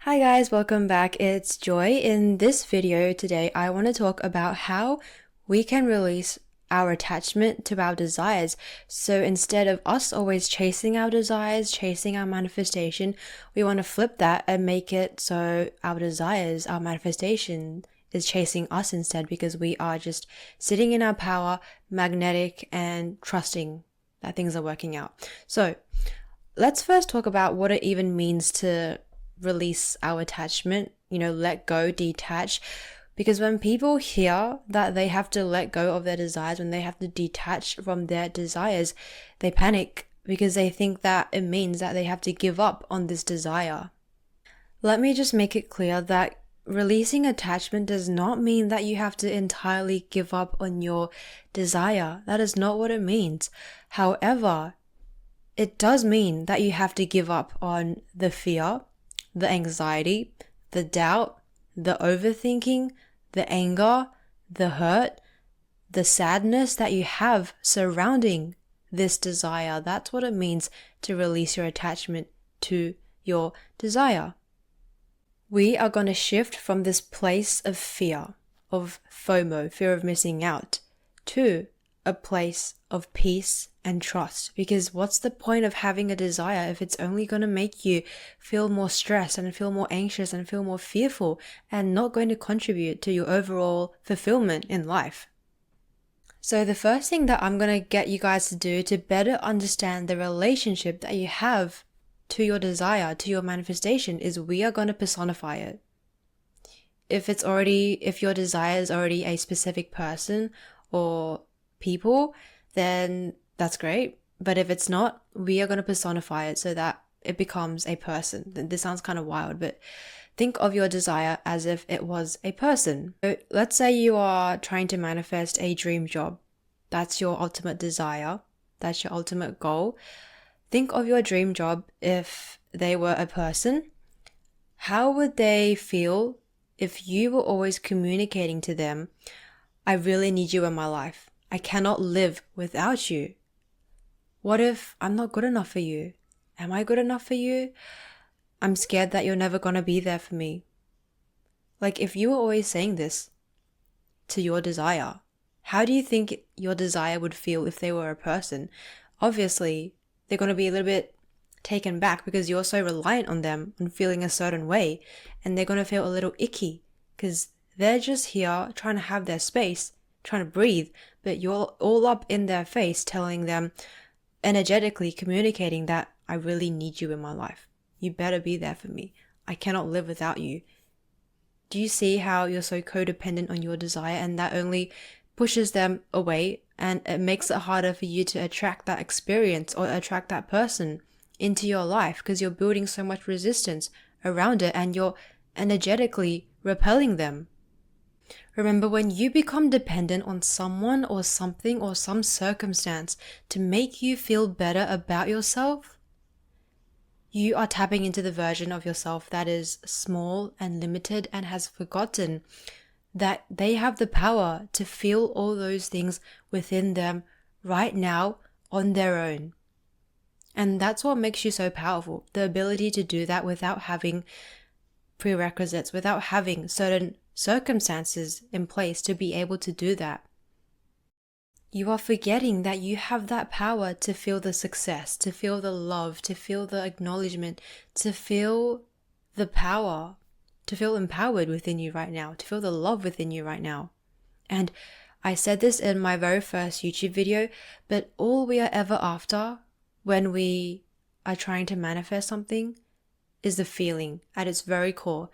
Hi guys, welcome back. It's Joy. In this video today, I want to talk about how we can release our attachment to our desires. So instead of us always chasing our desires, chasing our manifestation, we want to flip that and make it so our desires, our manifestation is chasing us instead, because we are just sitting in our power, magnetic, and trusting that things are working out. So let's first talk about what it even means to release our attachment, let go, detach. Because when people hear that they have to let go of their desires, when they have to detach from their desires, they panic because they think that it means that they have to give up on this desire. Let me just make it clear that releasing attachment does not mean that you have to entirely give up on your desire. That is not what it means. However, it does mean that you have to give up on the fear, the anxiety, the doubt, the overthinking, the anger, the hurt, the sadness that you have surrounding this desire. That's what it means to release your attachment to your desire. We are going to shift from this place of fear, of FOMO, fear of missing out, to a place of peace and trust. Because what's the point of having a desire if it's only going to make you feel more stressed and feel more anxious and feel more fearful and not going to contribute to your overall fulfillment in life? So the first thing that I'm going to get you guys to do to better understand the relationship that you have to your desire, to your manifestation, is we are going to personify it. If your desire is already a specific person or people, then that's great. But if it's not, we are going to personify it so that it becomes a person. This sounds kind of wild, but think of your desire as if it was a person. So let's say you are trying to manifest a dream job. That's your ultimate desire. That's your ultimate goal. Think of your dream job if they were a person. How would they feel if you were always communicating to them, I really need you in my life. I cannot live without you. What if I'm not good enough for you? Am I good enough for you? I'm scared that you're never going to be there for me. Like, if you were always saying this to your desire, how do you think your desire would feel if they were a person? Obviously, they're going to be a little bit taken back because you're so reliant on them and feeling a certain way, and they're going to feel a little icky because they're just here trying to have their space, trying to breathe, but you're all up in their face telling them, energetically communicating that I really need you in my life. You better be there for me. I cannot live without you. Do you see how you're so codependent on your desire, and that only pushes them away, and it makes it harder for you to attract that experience or attract that person into your life because you're building so much resistance around it and you're energetically repelling them? Remember, when you become dependent on someone or something or some circumstance to make you feel better about yourself, you are tapping into the version of yourself that is small and limited and has forgotten that they have the power to feel all those things within them right now on their own. And that's what makes you so powerful, the ability to do that without having prerequisites, without having certain circumstances in place to be able to do that. You are forgetting that you have that power to feel the success, to feel the love, to feel the acknowledgement, to feel the power, to feel empowered within you right now, to feel the love within you right now. And I said this in my very first YouTube video, but all we are ever after when we are trying to manifest something is the feeling at its very core.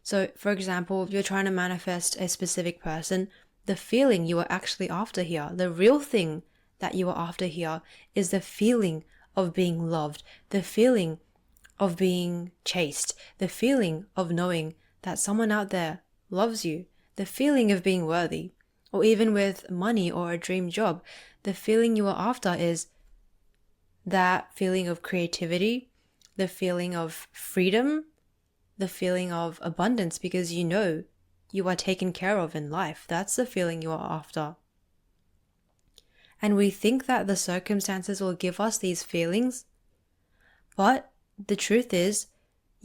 So, for example, if you're trying to manifest a specific person, the feeling you are actually after here, the real thing that you are after here, is the feeling of being loved, the feeling of being chased, the feeling of knowing that someone out there loves you, the feeling of being worthy. Or even with money or a dream job, the feeling you are after is that feeling of creativity, the feeling of freedom, the feeling of abundance, because you know you are taken care of in life. That's the feeling you are after. And we think that the circumstances will give us these feelings, but the truth is,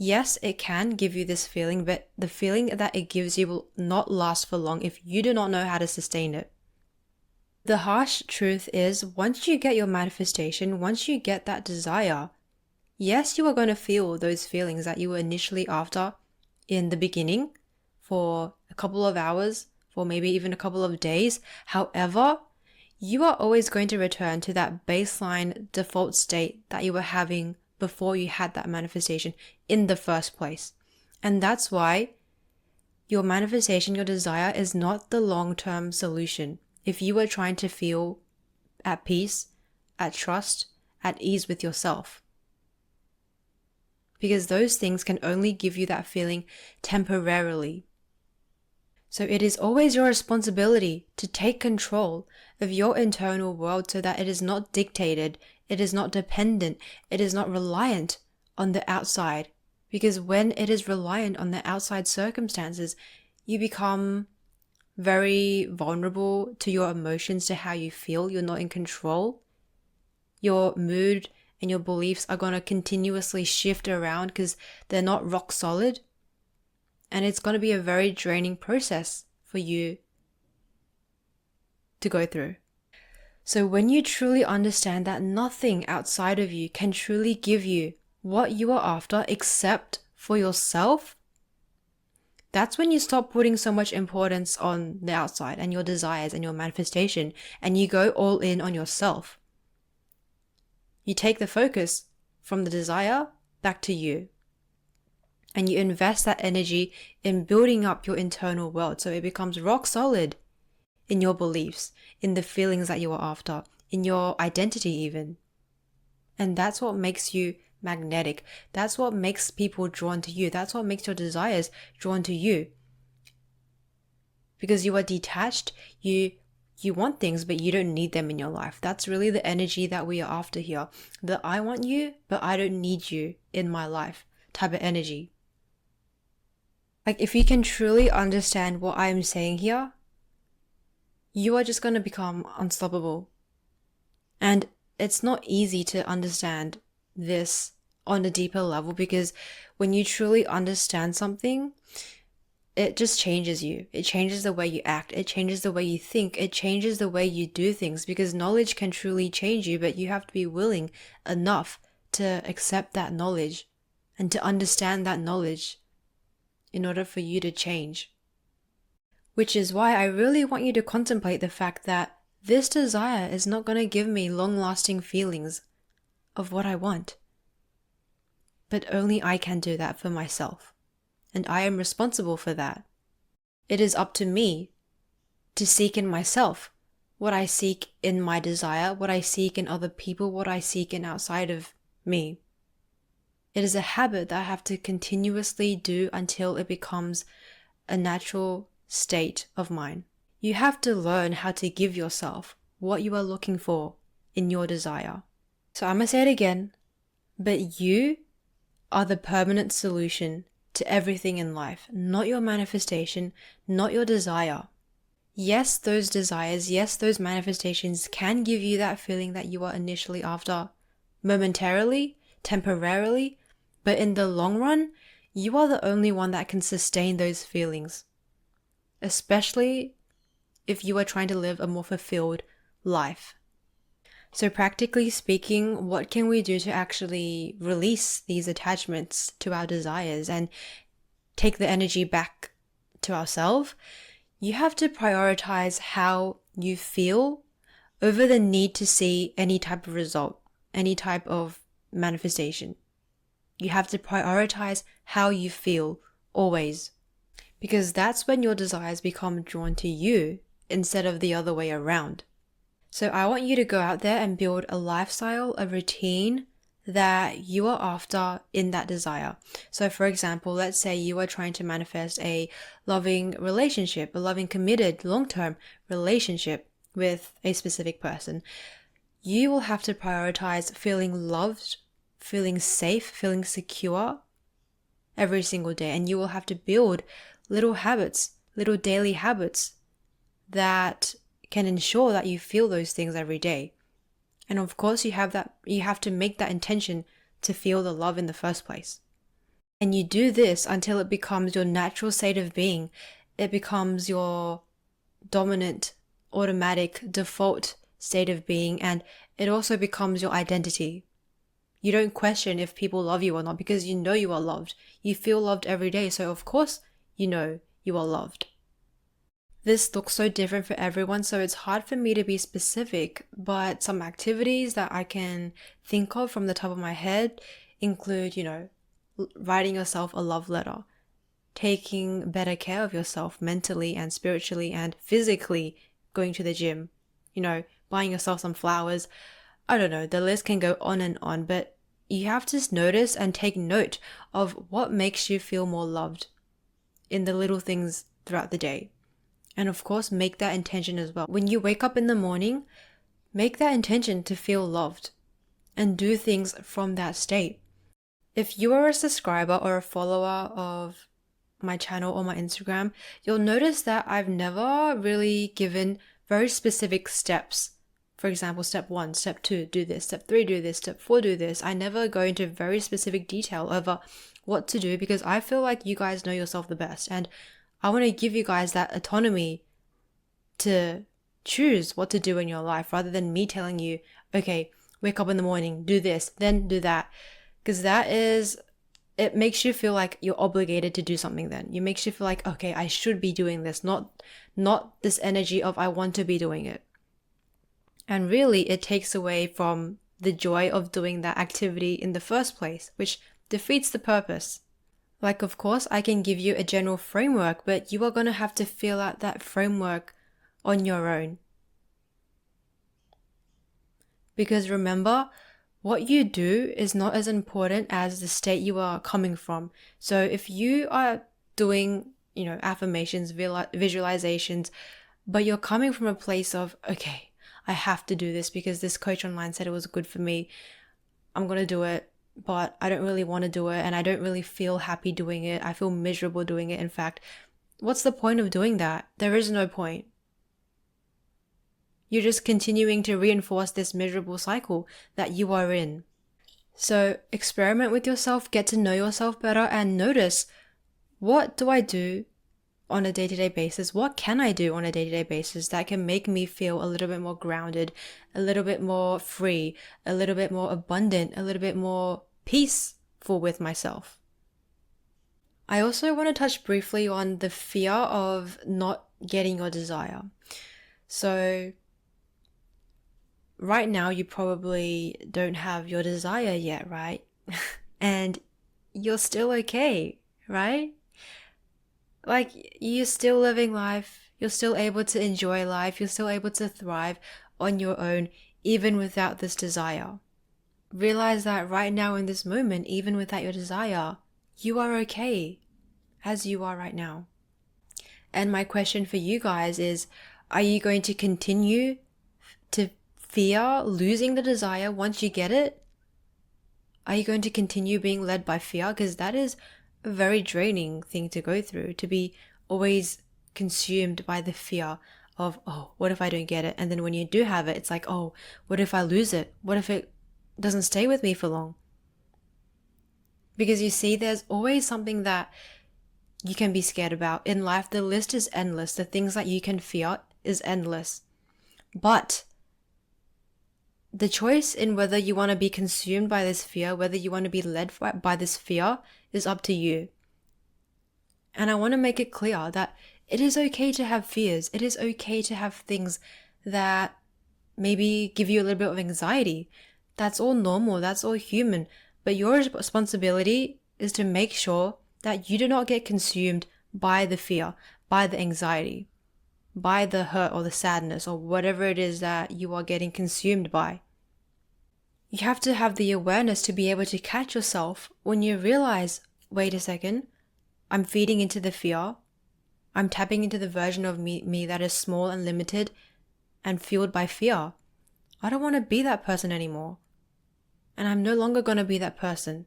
Yes, it can give you this feeling, but the feeling that it gives you will not last for long if you do not know how to sustain it. The harsh truth is, once you get your manifestation, once you get that desire, yes, you are going to feel those feelings that you were initially after in the beginning for a couple of hours, for maybe even a couple of days. However, you are always going to return to that baseline default state that you were having before you had that manifestation in the first place. And that's why your manifestation, your desire is not the long-term solution. If you are trying to feel at peace, at trust, at ease with yourself. Because those things can only give you that feeling temporarily. So it is always your responsibility to take control of your internal world so that it is not dictated, it is not dependent, it is not reliant on the outside. Because when it is reliant on the outside circumstances, you become very vulnerable to your emotions, to how you feel. You're not in control. Your mood and your beliefs are going to continuously shift around because they're not rock solid. And it's going to be a very draining process for you to go through. So when you truly understand that nothing outside of you can truly give you what you are after except for yourself, that's when you stop putting so much importance on the outside and your desires and your manifestation, and you go all in on yourself. You take the focus from the desire back to you, and you invest that energy in building up your internal world so it becomes rock solid in your beliefs, in the feelings that you are after, in your identity even. And that's what makes you magnetic. That's what makes people drawn to you. That's what makes your desires drawn to you. Because you are detached, you want things, but you don't need them in your life. That's really the energy that we are after here. The I want you, but I don't need you in my life type of energy. Like, if you can truly understand what I'm saying here, you are just going to become unstoppable. And it's not easy to understand this on a deeper level, because when you truly understand something, it just changes you. It changes the way you act. It changes the way you think. It changes the way you do things, because knowledge can truly change you, but you have to be willing enough to accept that knowledge and to understand that knowledge in order for you to change. Which is why I really want you to contemplate the fact that this desire is not going to give me long-lasting feelings of what I want. But only I can do that for myself. And I am responsible for that. It is up to me to seek in myself what I seek in my desire, what I seek in other people, what I seek in outside of me. It is a habit that I have to continuously do until it becomes a natural state of mine. You have to learn how to give yourself what you are looking for in your desire. So I'm going to say it again, but you are the permanent solution to everything in life, not your manifestation, not your desire. Yes, those desires, yes, those manifestations can give you that feeling that you are initially after, momentarily, temporarily, but in the long run, you are the only one that can sustain those feelings, especially if you are trying to live a more fulfilled life. So practically speaking, what can we do to actually release these attachments to our desires and take the energy back to ourselves? You have to prioritize how you feel over the need to see any type of result, any type of manifestation. You have to prioritize how you feel always, because that's when your desires become drawn to you instead of the other way around. So I want you to go out there and build a lifestyle, a routine that you are after in that desire. So for example, let's say you are trying to manifest a loving relationship, a loving, committed, long-term relationship with a specific person. You will have to prioritize feeling loved, feeling safe, feeling secure every single day. And you will have to build little habits, little daily habits that can ensure that you feel those things every day. And of course, you have to make that intention to feel the love in the first place. And you do this until it becomes your natural state of being. It becomes your dominant, automatic, default state of being, and it also becomes your identity. You don't question if people love you or not because you know you are loved. You feel loved every day, so of course you know you are loved. This looks so different for everyone, so it's hard for me to be specific, but some activities that I can think of from the top of my head include, writing yourself a love letter, taking better care of yourself mentally and spiritually and physically, going to the gym, buying yourself some flowers. I don't know, the list can go on, but you have to notice and take note of what makes you feel more loved in the little things throughout the day. And of course, make that intention as well. When you wake up in the morning, make that intention to feel loved and do things from that state. If you are a subscriber or a follower of my channel or my Instagram, you'll notice that I've never really given very specific steps. For example, step 1, step 2, do this, step 3, do this, step 4, do this. I never go into very specific detail over what to do because I feel like you guys know yourself the best, and I want to give you guys that autonomy to choose what to do in your life rather than me telling you, okay, wake up in the morning, do this, then do that. Because it makes you feel like you're obligated to do something then. It makes you feel like, okay, I should be doing this, not this energy of I want to be doing it. And really, it takes away from the joy of doing that activity in the first place, which defeats the purpose. Like, of course, I can give you a general framework, but you are going to have to feel out that framework on your own. Because remember, what you do is not as important as the state you are coming from. So if you are doing, affirmations, visualizations, but you're coming from a place of, okay, I have to do this because this coach online said it was good for me, I'm going to do it. But I don't really want to do it and I don't really feel happy doing it. I feel miserable doing it. In fact, what's the point of doing that? There is no point. You're just continuing to reinforce this miserable cycle that you are in. So experiment with yourself, get to know yourself better, and notice, what do I do on a day-to-day basis? What can I do on a day-to-day basis that can make me feel a little bit more grounded, a little bit more free, a little bit more abundant, a little bit more peaceful with myself? I also want to touch briefly on the fear of not getting your desire. So right now you probably don't have your desire yet, right? And you're still okay, right? Like, you're still living life, you're still able to enjoy life, you're still able to thrive on your own, even without this desire. Realize that right now in this moment, even without your desire, you are okay as you are right now. And my question for you guys is, are you going to continue to fear losing the desire once you get it? Are you going to continue being led by fear? Because that is a very draining thing to go through, to be always consumed by the fear of, oh, what if I don't get it? And then when you do have it, it's like, oh, what if I lose it? What if it doesn't stay with me for long? Because you see, there's always something that you can be scared about. In life, the list is endless. The things that you can fear is endless. But the choice in whether you want to be consumed by this fear, whether you want to be led by this fear, is up to you. And I want to make it clear that it is okay to have fears. It is okay to have things that maybe give you a little bit of anxiety. That's all normal. That's all human. But your responsibility is to make sure that you do not get consumed by the fear, by the anxiety, by the hurt or the sadness or whatever it is that you are getting consumed by. You have to have the awareness to be able to catch yourself when you realize, wait a second, I'm feeding into the fear. I'm tapping into the version of me that is small and limited and fueled by fear. I don't want to be that person anymore. And I'm no longer going to be that person.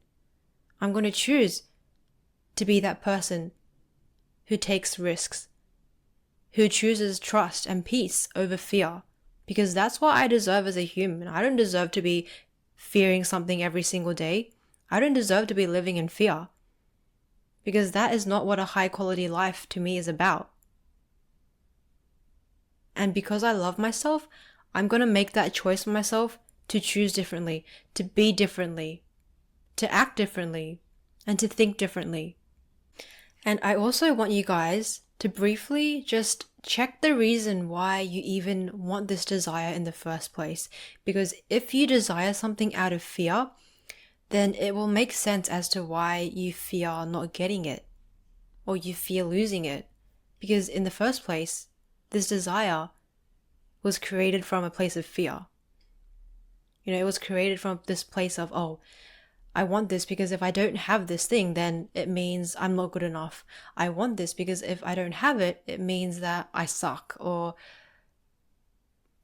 I'm going to choose to be that person who takes risks, who chooses trust and peace over fear, because that's what I deserve as a human. I don't deserve to be fearing something every single day. I don't deserve to be living in fear. because that is not what a high quality life to me is about. And because I love myself, I'm going to make that choice for myself to choose differently, to be differently, to act differently, and to think differently. And I also want you guys to briefly just check the reason why you even want this desire in the first place. Because if you desire something out of fear, then it will make sense as to why you fear not getting it or you fear losing it. Because in the first place, this desire was created from a place of fear. It was created from this place of, oh, I want this because if I don't have this thing, then it means I'm not good enough. I want this because if I don't have it, it means that I suck or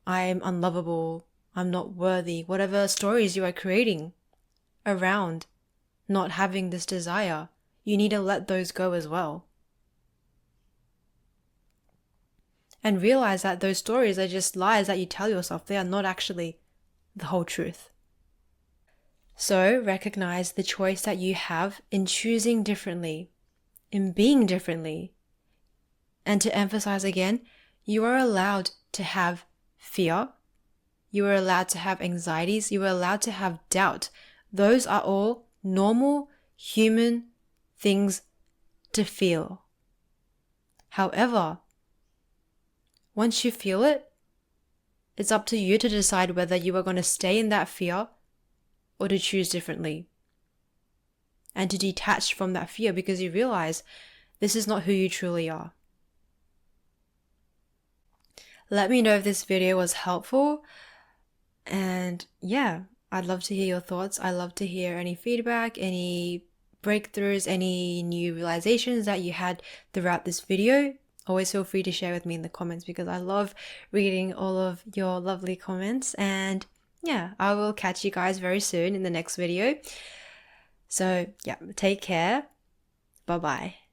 I'm unlovable, I'm not worthy. Whatever stories you are creating around not having this desire, you need to let those go as well. And realize that those stories are just lies that you tell yourself. They are not actually the whole truth. So recognize the choice that you have in choosing differently, in being differently. And to emphasize again, you are allowed to have fear. You are allowed to have anxieties. You are allowed to have doubt. Those are all normal human things to feel. However, once you feel it, it's up to you to decide whether you are going to stay in that fear or to choose differently. And to detach from that fear because you realize this is not who you truly are. Let me know if this video was helpful. And yeah, I'd love to hear your thoughts. I'd love to hear any feedback, any breakthroughs, any new realizations that you had throughout this video. Always feel free to share with me in the comments because I love reading all of your lovely comments. And yeah, I will catch you guys very soon in the next video. So yeah, take care. Bye-bye.